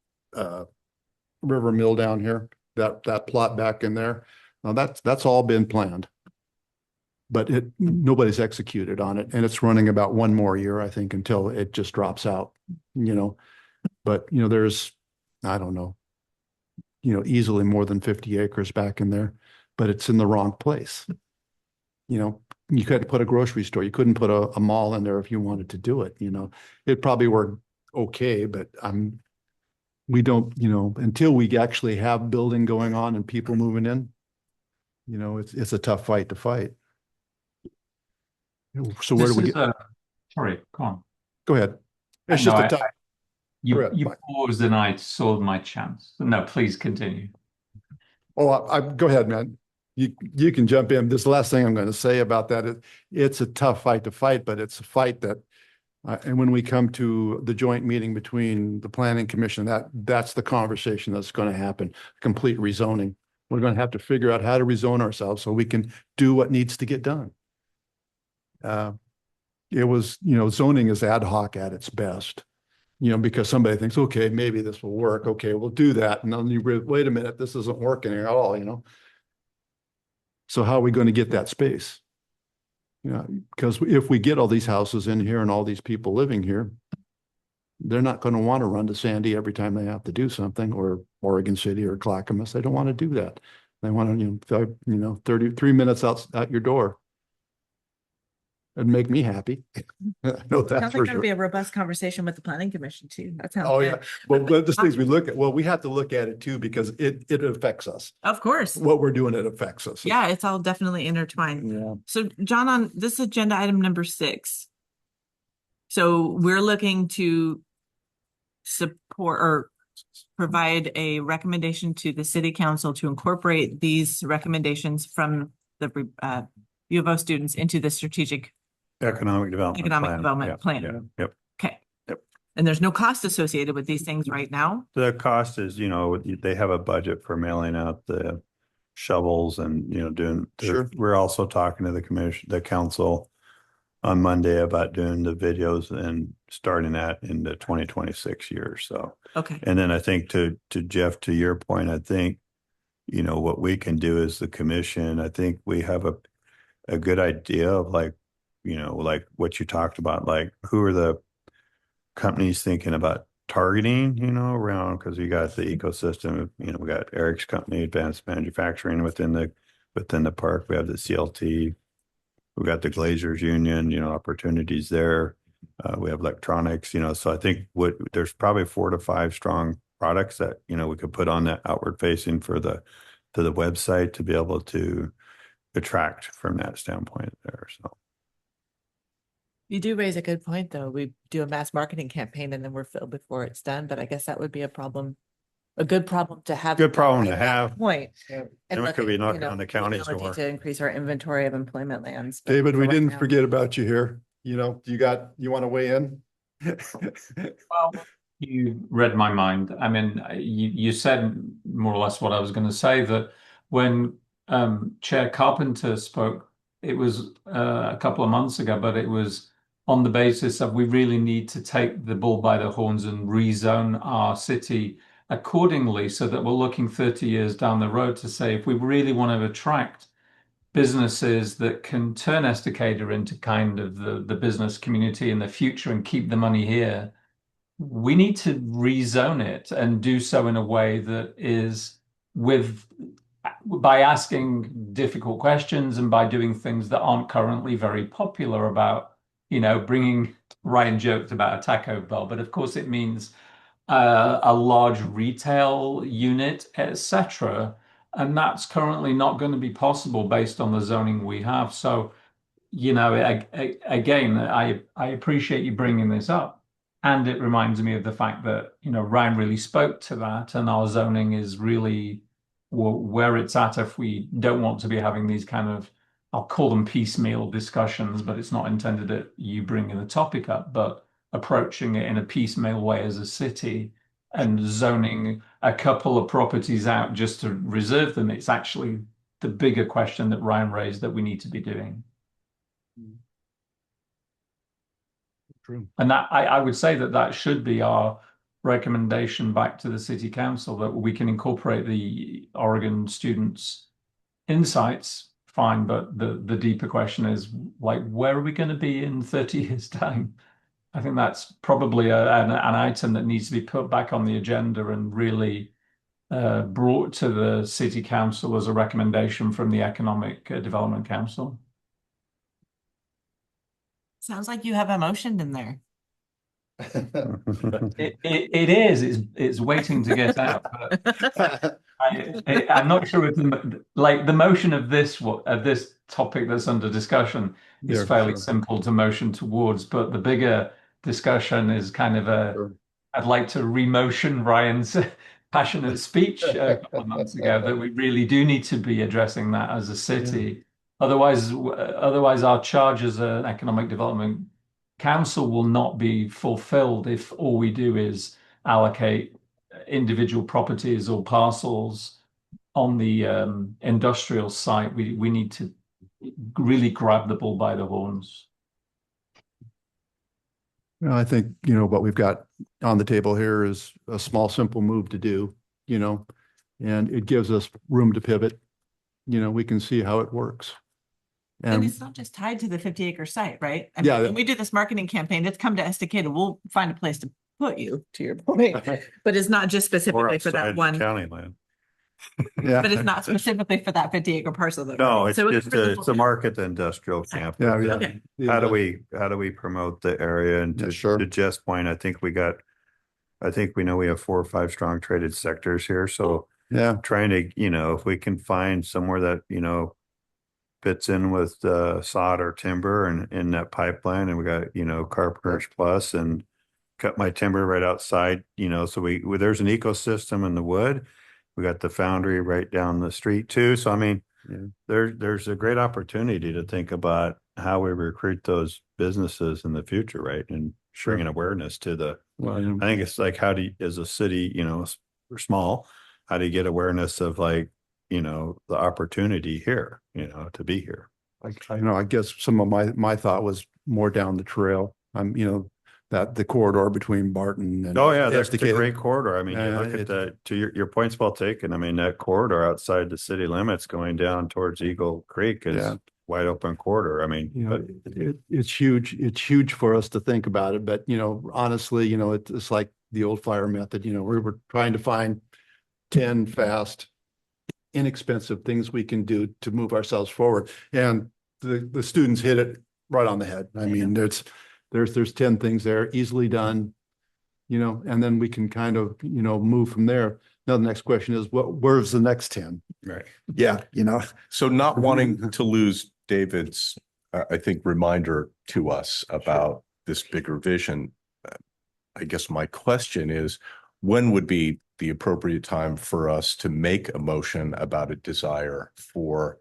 River Mill down here, that plot back in there, that's all been planned. But nobody's executed on it, and it's running about one more year, I think, until it just drops out. But there's, I don't know, easily more than 50 acres back in there, but it's in the wrong place. You couldn't put a grocery store, you couldn't put a mall in there if you wanted to do it. It probably worked okay, but we don't, until we actually have building going on and people moving in, it's a tough fight to fight. So where do we get? Sorry, go on. Go ahead. It's No, just a I- tough. You Correct. paused and I saw my chance. No, please continue. Oh, go ahead, man. You can jump in. This last thing I'm going to say about that, it's a tough fight to fight, but it's a fight that, and when we come to the joint meeting between the Planning Commission, that's the conversation that's going to happen, complete rezoning. We're going to have to figure out how to rezone ourselves so we can do what needs to get done. It was, zoning is ad hoc at its best. Because somebody thinks, okay, maybe this will work. Okay, we'll do that. And then wait a minute, this isn't working at all, So how are we going to get that space? Because if we get all these houses in here and all these people living here, they're not going to want to run to Sandy every time they have to do something, or Oregon City or Clackamas. They don't want to do that. They want to, 33 minutes out your door. It'd make me happy. I know that's Sounds for like that'd sure. be a robust conversation with the Planning Commission too. That sounds Oh, good. yeah. Well, the things we look at, we have to look at it too, because it affects us. Of course. What we're doing, it affects us. Yeah, it's all definitely intertwined. Yeah. So John, on this agenda item number 6. So we're looking to support or provide a recommendation to the city council to incorporate these recommendations from the U of O students into the strategic. Economic development Economic plan. development Yeah, plan. yeah, Yep. Okay. Yep. And there's no cost associated with these things right now? The cost is, they have a budget for mailing out the shovels and, Sure. we're also talking to the council on Monday about doing the videos and starting that in the 2026 year. So, Okay. and then I think to Jeff, to your point, I think, what we can do as the commission, I think we have a good idea of like what you talked about, like who are the companies thinking about targeting, around, because you got the ecosystem, we got Eric's company, Advanced Manufacturing within the park. We have the CLT. We got the Glazers Union, opportunities there. We have electronics, so I think there's probably 4 to 5 strong products that, we could put on that outward facing to the website to be able to attract from that standpoint there. So. You do raise a good point, though. We do a mass marketing campaign and then we're filled before it's done, but I guess that would be a problem. A good problem to have. Good problem at to that have. Point. And And we look could at, be you knocking know, on the the county's ability door. to increase our inventory of employment lands. but David, for we right didn't now- forget about you here. You want to weigh in? Well, you read my mind. I mean, you said more or less what I was going to say, that when Chair Carpenter spoke, it was a couple of months ago, but it was on the basis of we really need to take the bull by the horns and rezone our city accordingly, so that we're looking 30 years down the road to say, if we really want to attract businesses that can turn Estacada into kind of the business community in the future and keep the money here, we need to rezone it and do so in a way that is by asking difficult questions and by doing things that aren't currently very popular about, bringing. Ryan joked about a Taco Bell, but of course it means a large retail unit, etc. And that's currently not going to be possible based on the zoning we have. So, again, I appreciate you bringing this up. And it reminds me of the fact that, Ryan really spoke to that, and our zoning is really where it's at if we don't want to be having these kind of, I'll call them piecemeal discussions, but it's not intended that you bringing the topic up, but approaching it in a piecemeal way as a city and zoning a couple of properties out just to reserve them. It's actually the bigger question that Ryan raised that we need to be doing. True. And that I would say that should be our recommendation back to the city council, that we can incorporate the Oregon students' insights, fine, but the deeper question is, like, where are we going to be in 30 years' time? I think that's probably an item that needs to be put back on the agenda and really brought to the city council as a recommendation from the Economic Development Council. Sounds like you have emotion in there. It is. It's waiting to get out. But I'm not sure if the motion of this topic that's under discussion is Yeah, fairly sure. simple to motion towards, but the bigger discussion is kind of Sure. I'd like to remotion Ryan's passionate speech a couple of months ago that we really do need to be addressing that as a city. Otherwise our charge as an economic development council will not be fulfilled if all we do is allocate individual properties or parcels on the industrial site. We need to really grab the bull by the horns. Well, I think, what we've got on the table here is a small, simple move to do, and it gives us room to pivot. We can see how it works. And it's not just tied to the 50-acre site, right? I mean, Yeah. when we do this marketing campaign, it's come to Estacada, we'll find a place to put you, to your point. But it's not just Or specifically for that outside one, county land. Yeah. but it's not specifically for that 50-acre parcel though. No, right? it's So just covers the it's whole a market, the industrial camp. Yeah, yeah. Okay. How do we promote the area? And Yeah, sure. to Jeff's point, I think we know we have 4 or 5 strong traded sectors here. So Yeah. trying to, if we can find somewhere that, fits in with sod or timber and in that pipeline, and we got, Carpenters Plus and cut my timber right outside, you know, so there's an ecosystem in the wood. We got the foundry right down the street too. So I mean, Yeah. there's a great opportunity to think about how we recruit those businesses in the future, right? And bringing awareness to the, Well, I think it's like, how do you, as a city, you know, we're small, how do you get awareness of like, you know, the opportunity here, you know, to be here? I know, I guess some of my thought was more down the trail. You know, that the corridor between Barton and. Oh, yeah, that's a Estacado. great corridor. I mean, you Yeah, look at it- that, to your point's well taken. I mean, that corridor outside the city limits going down towards Eagle Creek is Yeah. wide open corridor. I mean, You but know, it's huge. It's huge for us to think about it, but you know, honestly, you know, it's like the old fire method, you know, we were trying to find 10 fast, inexpensive things we can do to move ourselves forward. And the students hit it right on the head. I mean, there's 10 things there easily done, you know, and then we can kind of, you know, move from there. Now, the next question is, where's the next 10? right. Yeah, you know. So not wanting to lose David's, I think, reminder to us about this bigger vision. I guess my question is, when would be the appropriate time for us to make a motion about a desire for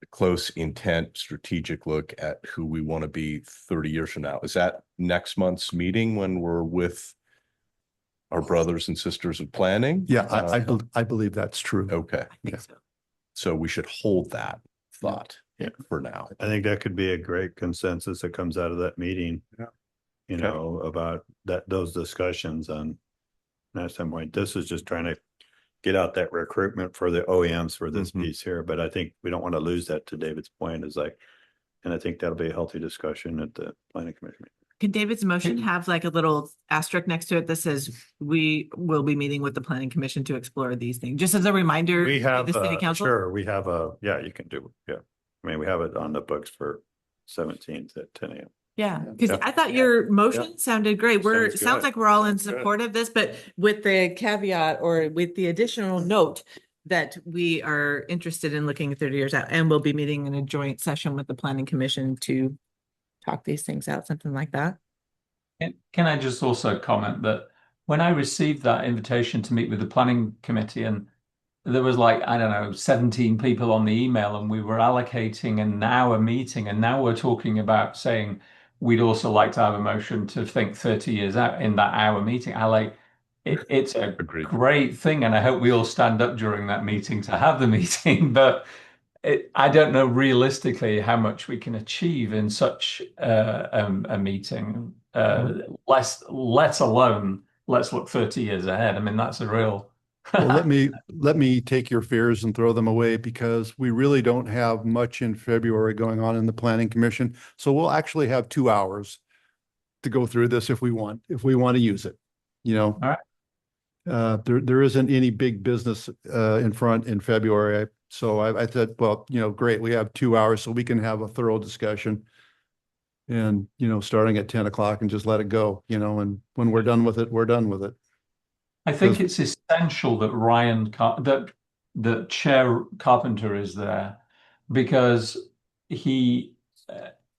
a close intent, strategic look at who we want to be 30 years from now? Is that next month's meeting when we're with our brothers and sisters of planning? Yeah, I believe that's true. Okay, I think so. so we should hold that thought Yeah. for now. I think that could be a great consensus that comes out of that meeting. Yeah. You Okay. know, about those discussions on that standpoint. This is just trying to get out that recruitment for the OEMs for this Mhm. piece here. But I think we don't want to lose that, to David's point, is like, and I think that'll be a healthy discussion at the planning commission. Can David's motion have like a little asterisk next to it that says we will be meeting with the planning commission to explore these things, just as a reminder? We to have, the city council? sure, we have yeah, you can do, yeah. I mean, we have it on the books for 17th at 10 a.m. Yeah, because Yeah. I thought your motion sounded great. Sounds Sounds good. like we're all in Sounds good. support of this, but with the caveat or with the additional note that we are interested in looking 30 years out, and we'll be meeting in a joint session with the planning commission to talk these things out, something like that. Can I just also comment that when I received that invitation to meet with the planning committee, and there was like, I don't know, 17 people on the email, and we were allocating an hour meeting, and now we're talking about saying we'd also like to have a motion to think 30 years out in that hour meeting. It's a Agreed. great thing, and I hope we all stand up during that meeting to have the meeting, but I don't know realistically how much we can achieve in such a meeting. Let alone let's look 30 years ahead. I mean, that's a real. Well, let me take your fears and throw them away, because we really don't have much in February going on in the planning commission. So we'll actually have 2 hours to go through this if we want to use it, you know. All right. There isn't any big business in front in February. So I said, well, you know, great, we have 2 hours so we can have a thorough discussion. And, you know, starting at 10 o'clock and just let it go, you know, and when we're done with it, we're done with it. I think it's essential that that Chair Carpenter is there, because he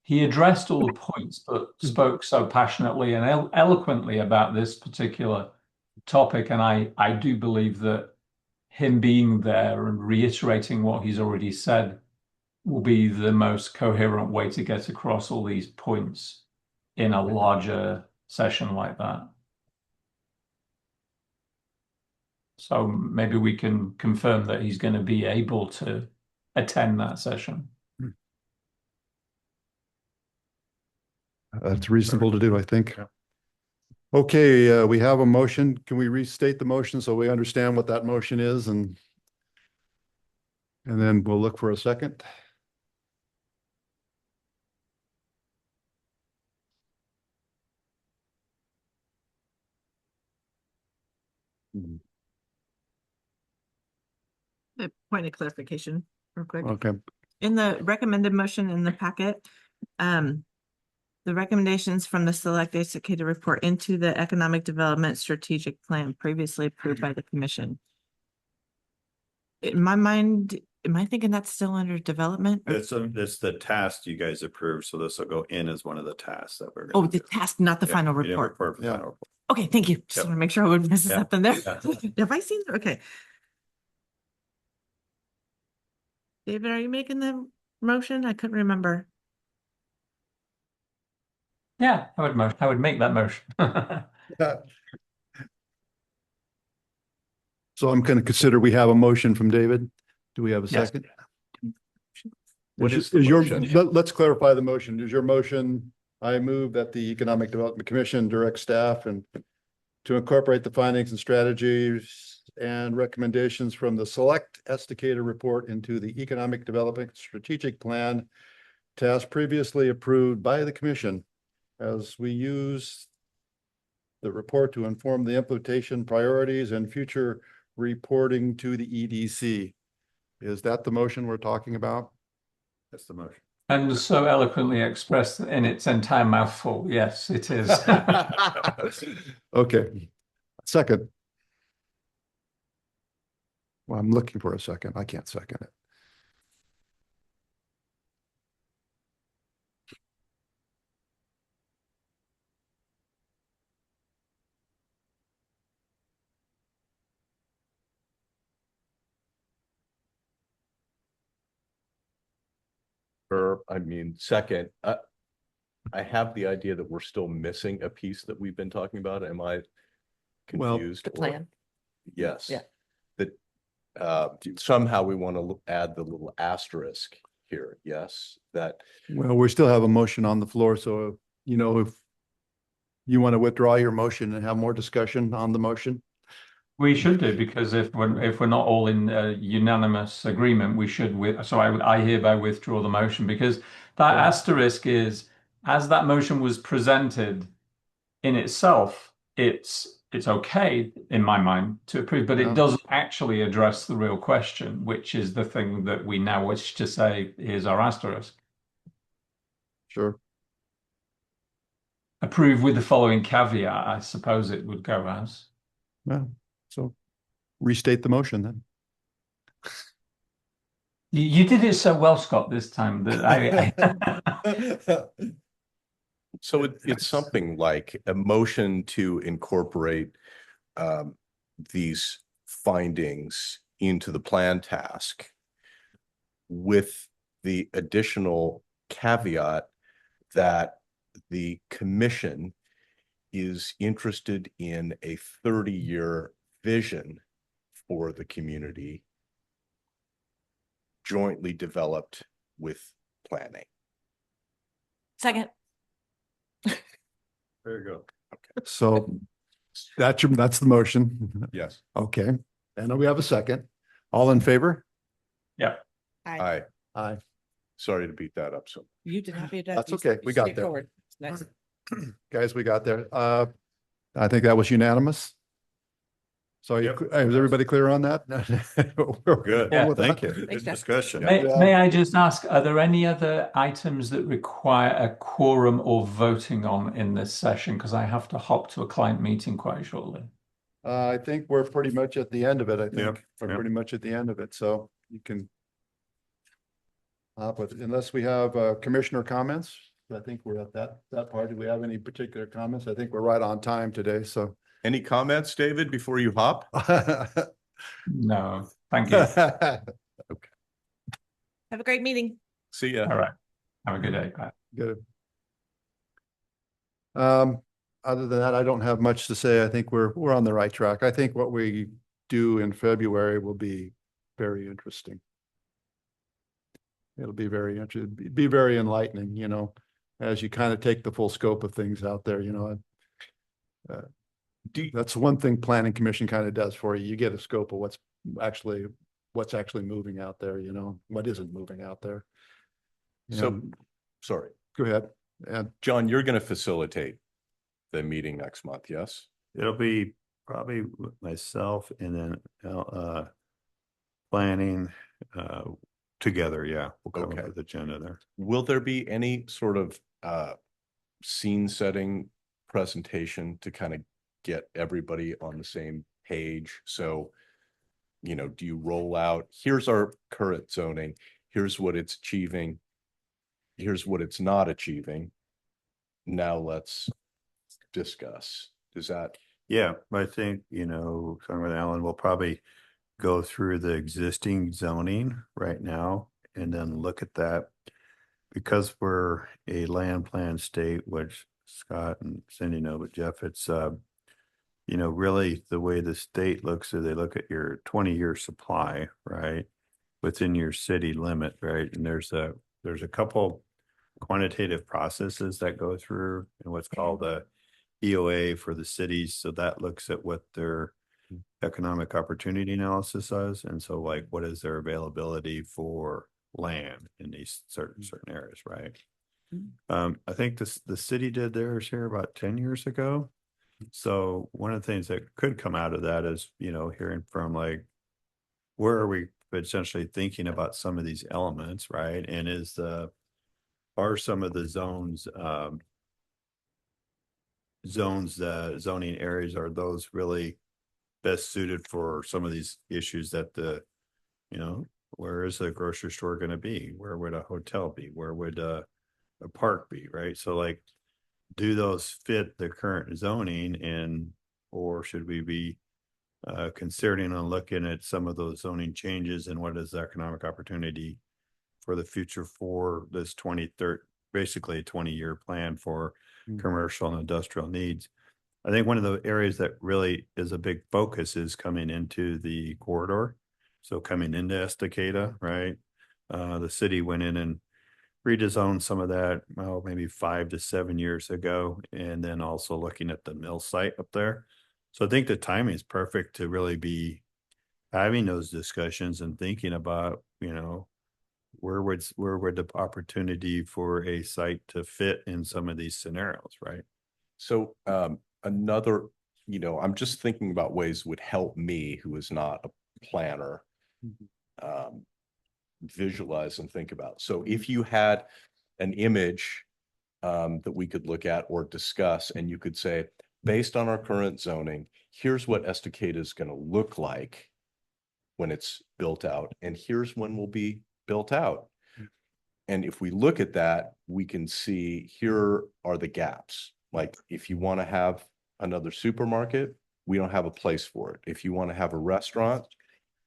addressed all the points, but spoke so passionately and eloquently about this particular topic. And I do believe that him being there and reiterating what he's already said will be the most coherent way to get across all these points in a larger session like that. So maybe we can confirm that he's going to be able to attend that session. That's reasonable to do, I think. Yeah. Okay, we have a motion. Can we restate the motion so we understand what that motion is, and then we'll look for a second. A point of clarification, real quick. Okay, In the recommended motion in the packet, the recommendations from the select executive report into the economic development strategic plan previously approved by the commission. In my mind, am I thinking that's still under development? It's the task you guys approved, so this will go in as one of the tasks that we're. Oh, gonna the do. task, not the Yeah, final you didn't report. report for the Yeah. final report. Okay, thank you. Just Yep. want to make sure I wouldn't miss Yeah. something there. Yeah. Have I seen, okay. David, are you making the motion? I couldn't remember. Yeah, I would make that motion. So I'm going to consider we have a motion from David. Do we have a Yes. second? What is Is the your, motion? let's clarify the motion. Is your motion, I move that the Economic Development Commission direct staff and to incorporate the findings and strategies and recommendations from the Select Esticator report into the Economic Development Strategic Plan task previously approved by the commission as we use the report to inform the implementation priorities and future reporting to the EDC. Is that the motion we're talking about? That's the motion. And so eloquently expressed in its entire mouthful. Yes, it is. Okay, second. Well, I'm looking for a second. I can't second it. Or, I mean, second, I have the idea that we're still missing a piece that we've been talking about. Am I Well, confused? The or- plan. Yes. Yeah. That, somehow we want to add the little asterisk here. Yes, that, Well, we still have a motion on the floor, so, you know, if you want to withdraw your motion and have more discussion on the motion. We should do, because if we're not all in unanimous agreement, we should so I hereby withdraw the motion, because that Yeah. asterisk is, as that motion was presented in itself, it's okay in my mind to approve, but Yeah. it doesn't actually address the real question, which is the thing that we now wish to say, here's our asterisk. Sure. Approve with the following caveat, I suppose it would go as. Well, so restate the motion then. You did it so well, Scott, this time that I so it's something like a motion to incorporate these findings into the plan task with the additional caveat that the commission is interested in a 30-year vision for the community jointly developed with planning. Second. There you go. So that's the motion. Yes. Okay, and we have a second. All in favor? Aye. Aye. Sorry to beat that up so. You did happy to. That's okay. We got there. Straightforward. Nice. Guys, we got there. I think that was unanimous. So Yep. is everybody clear on that? We're Good. Yeah. with that? Thank you. Thanks, Good Jeff. discussion. May I just ask, are there any other items that require a quorum or voting on in this session? Because I have to hop to a client meeting quite shortly. I think we're pretty much at the end of it, I Yep, think. We're yep. pretty much at the end of it, so you can. But unless we have commissioner comments, I think we're at that part. Do we have any particular comments? I think we're right on time today, so. Any comments, David, before you hop? No, thank you. All Have a great meeting. See ya. right. Have a good day. Bye. Good. Other than that, I don't have much to say. I think we're on the right track. I think what we do in February will be very interesting. It'll be very interesting, be very enlightening, you know, as you kind of take the full scope of things out there, you know. That's one thing Planning Commission kind of does for you. You get a scope of what's actually moving out there, you know, what isn't moving out there. You So, know, sorry, go ahead. And John, you're going to facilitate the meeting next month, yes? It'll be probably myself and then planning together. Yeah, we'll come Okay. up with the agenda there. Will there be any sort of scene setting presentation to kind of get everybody on the same page? So you know, do you roll out, here's our current zoning, here's what it's achieving, here's what it's not achieving. Now let's discuss. Does that, Yeah, I think, talking with Alan, we'll probably go through the existing zoning right now and then look at that. Because we're a land plan state, which Scott and Cindy know, but Jeff, it's, really the way the state looks, is they look at your 20-year supply, right? Within your city limit, right? And there's a couple quantitative processes that go through and what's called a EOA for the cities. So that looks at what their economic opportunity analysis is. And so like, what is their availability for land in these certain areas, right? I think the city did theirs here about 10 years ago. So one of the things that could come out of that is, hearing from like, where are we potentially thinking about some of these elements, right? And are some of the zones, zoning areas, are those really best suited for some of these issues that where is the grocery store going to be? Where would a hotel be? Where would a park be? Right. So like, do those fit the current zoning, or should we be considering on looking at some of those zoning changes and what is the economic opportunity for the future for this 2030, basically a 20-year plan for commercial and industrial needs? I think one of the areas that really is a big focus is coming into the corridor. So coming into Estacada, right? The city went in and redesigned some of that, maybe 5 to 7 years ago. And then also looking at the mill site up there. So I think the timing is perfect to really be having those discussions and thinking about, where would the opportunity for a site to fit in some of these scenarios, right? so another, I'm just thinking about ways would help me, who is not a planner, visualize and think about. So if you had an image that we could look at or discuss, and you could say, based on our current zoning, here's what Estacada is going to look like when it's built out, and here's when we'll be built out. And if we look at that, we can see here are the gaps. Like if you want to have another supermarket, we don't have a place for it. If you want to have a restaurant,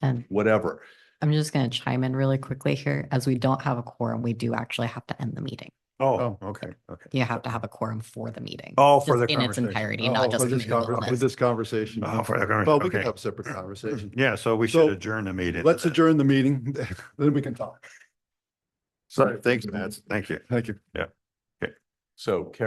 And whatever. I'm just going to chime in really quickly here. As we don't have a quorum, we do actually have to end the meeting. Oh, okay. You have to have a quorum for the meeting. Oh, for just the in its conversation. entirety, Oh, not just for this for the with this conversation. Oh, for the conversation. Well, we can Okay. have a separate conversation. Yeah, so we So, should adjourn the meeting. Let's adjourn the meeting, then we can talk. Sorry, thanks, Matt. Thank you. Thank you. So